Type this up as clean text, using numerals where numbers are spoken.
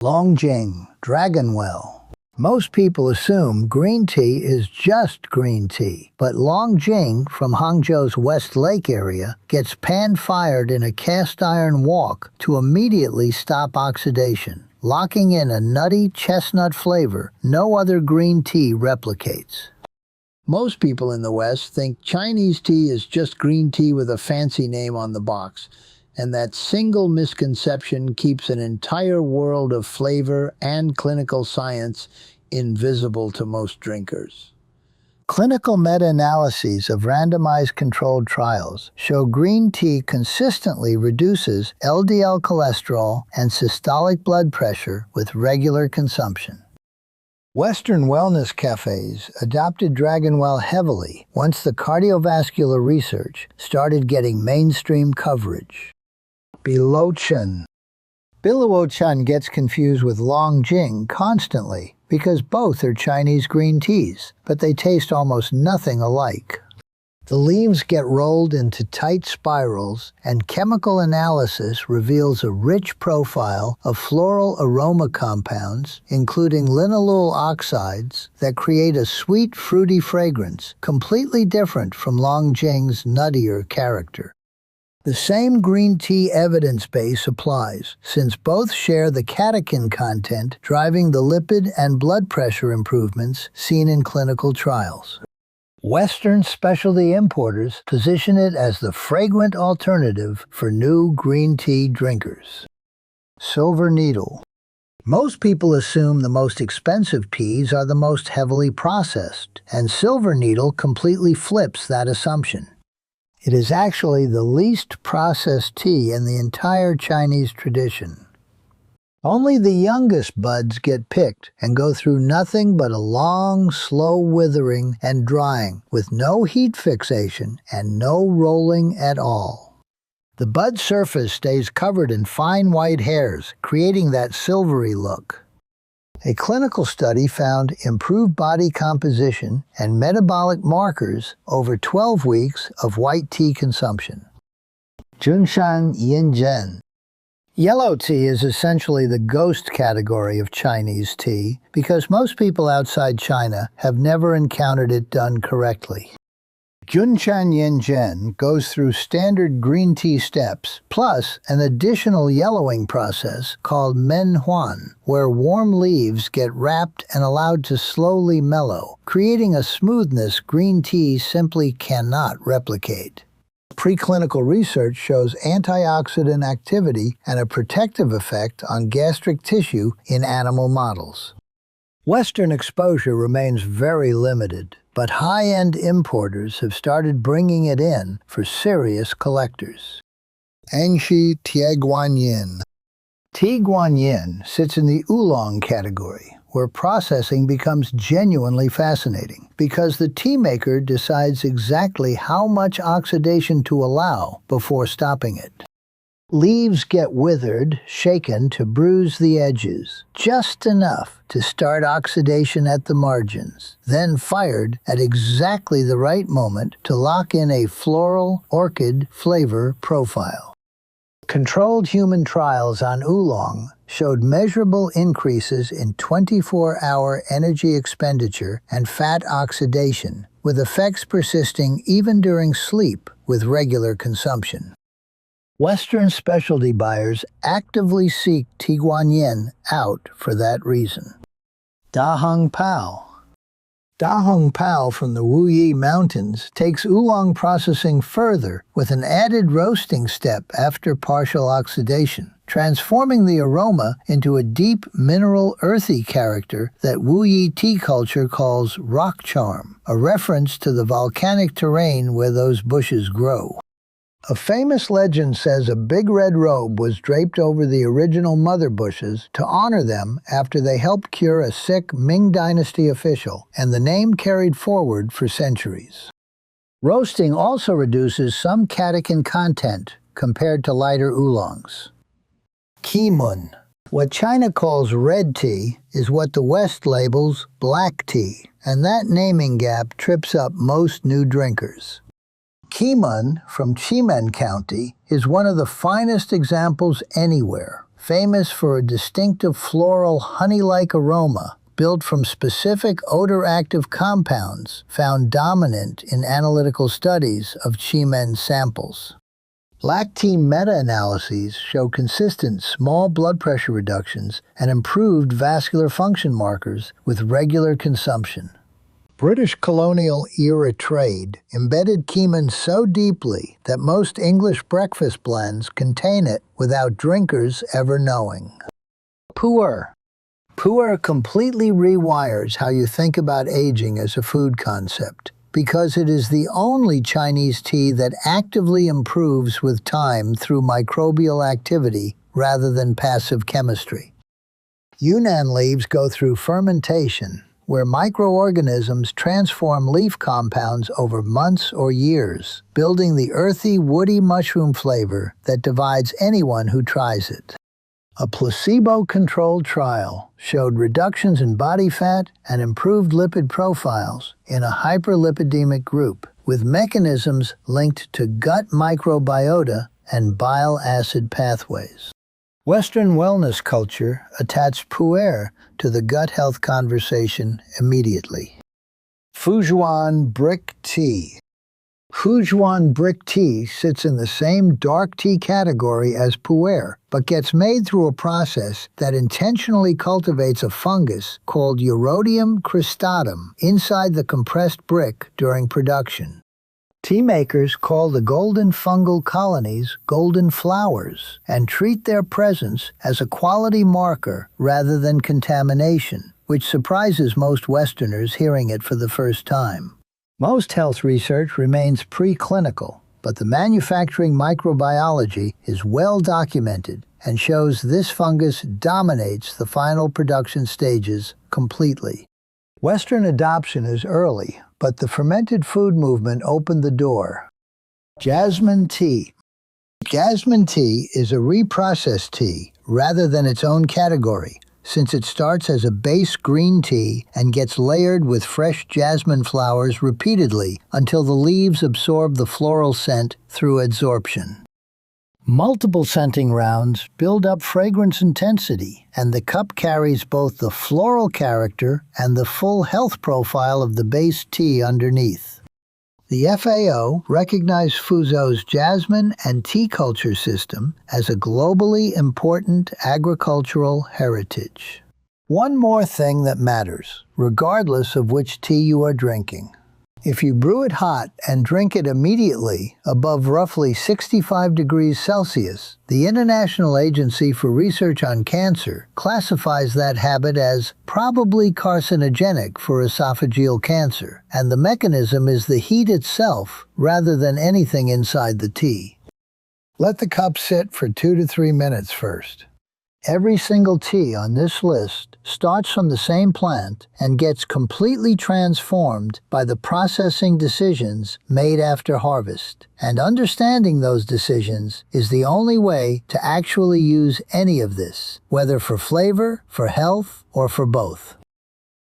Longjing, Dragon Well. Most people assume green tea is just green tea, but Longjing from Hangzhou's West Lake area gets pan-fired in a cast iron wok to immediately stop oxidation, locking in a nutty chestnut flavor no other green tea replicates. Most people in the West think Chinese tea is just green tea with a fancy name on the box, and that single misconception keeps an entire world of flavor and clinical science invisible to most drinkers. Clinical meta-analyses of randomized controlled trials show green tea consistently reduces LDL cholesterol and systolic blood pressure with regular consumption. Western wellness cafes adopted Dragon Well heavily once the cardiovascular research started getting mainstream coverage. Biluochen. Biluochen gets confused with Longjing constantly because both are Chinese green teas, but they taste almost nothing alike. The leaves get rolled into tight spirals, and chemical analysis reveals a rich profile of floral aroma compounds, including linalool oxides, that create a sweet, fruity fragrance, completely different from Longjing's nuttier character. The same green tea evidence base applies, since both share the catechin content driving the lipid and blood pressure improvements seen in clinical trials. Western specialty importers position it as the fragrant alternative for new green tea drinkers. Silver Needle. Most people assume the most expensive teas are the most heavily processed, and Silver Needle completely flips that assumption. It is actually the least processed tea in the entire Chinese tradition. Only the youngest buds get picked and go through nothing but a long, slow withering and drying with no heat fixation and no rolling at all. The bud surface stays covered in fine white hairs, creating that silvery look. A clinical study found improved body composition and metabolic markers over 12 weeks of white tea consumption. Junshan Yinzhen. Yellow tea is essentially the ghost category of Chinese tea because most people outside China have never encountered it done correctly. Junshan Yinzhen goes through standard green tea steps, plus an additional yellowing process called menhuan, where warm leaves get wrapped and allowed to slowly mellow, creating a smoothness green tea simply cannot replicate. Preclinical research shows antioxidant activity and a protective effect on gastric tissue in animal models. Western exposure remains very limited, but high-end importers have started bringing it in for serious collectors. Anxi Tieguanyin. Tieguanyin sits in the oolong category, where processing becomes genuinely fascinating because the tea maker decides exactly how much oxidation to allow before stopping it. Leaves get withered, shaken to bruise the edges, just enough to start oxidation at the margins, then fired at exactly the right moment to lock in a floral, orchid flavor profile. Controlled human trials on oolong showed measurable increases in 24-hour energy expenditure and fat oxidation, with effects persisting even during sleep with regular consumption. Western specialty buyers actively seek Tieguanyin out for that reason. Dahong Pao. Dahong Pao from the Wuyi Mountains takes oolong processing further with an added roasting step after partial oxidation, transforming the aroma into a deep mineral earthy character that Wuyi tea culture calls rock charm, a reference to the volcanic terrain where those bushes grow. A famous legend says a big red robe was draped over the original mother bushes to honor them after they helped cure a sick Ming Dynasty official, and the name carried forward for centuries. Roasting also reduces some catechin content compared to lighter oolongs. Qimun. What China calls red tea is what the West labels black tea, and that naming gap trips up most new drinkers. Qimun from Qimen County is one of the finest examples anywhere, famous for a distinctive floral honey-like aroma built from specific odor-active compounds found dominant in analytical studies of Qimen samples. Black tea meta-analyses show consistent small blood pressure reductions and improved vascular function markers with regular consumption. British colonial-era trade embedded Qimen so deeply that most English breakfast blends contain it without drinkers ever knowing. Pu'er. Pu'er completely rewires how you think about aging as a food concept, because it is the only Chinese tea that actively improves with time through microbial activity rather than passive chemistry. Yunnan leaves go through fermentation, where microorganisms transform leaf compounds over months or years, building the earthy, woody mushroom flavor that divides anyone who tries it. A placebo-controlled trial showed reductions in body fat and improved lipid profiles in a hyperlipidemic group, with mechanisms linked to gut microbiota and bile acid pathways. Western wellness culture attached pu'er to the gut health conversation immediately. Fujian brick tea. Fujian brick tea sits in the same dark tea category as pu'er, but gets made through a process that intentionally cultivates a fungus called Eurodium cristatum inside the compressed brick during production. Tea makers call the golden fungal colonies golden flowers and treat their presence as a quality marker rather than contamination, which surprises most Westerners hearing it for the first time. Most health research remains preclinical, but the manufacturing microbiology is well documented and shows this fungus dominates the final production stages completely. Western adoption is early, but the fermented food movement opened the door. Jasmine tea. Jasmine tea is a reprocessed tea rather than its own category, since it starts as a base green tea and gets layered with fresh jasmine flowers repeatedly until the leaves absorb the floral scent through adsorption. Multiple scenting rounds build up fragrance intensity, and the cup carries both the floral character and the full health profile of the base tea underneath. The FAO recognized Fuzhou's jasmine and tea culture system as a globally important agricultural heritage. One more thing that matters, regardless of which tea you are drinking. If you brew it hot and drink it immediately above roughly 65 degrees Celsius, the International Agency for Research on Cancer classifies that habit as probably carcinogenic for esophageal cancer, and the mechanism is the heat itself rather than anything inside the tea. Let the cup sit for 2 to 3 minutes first. Every single tea on this list starts from the same plant and gets completely transformed by the processing decisions made after harvest. And understanding those decisions is the only way to actually use any of this, whether for flavor, for health, or for both.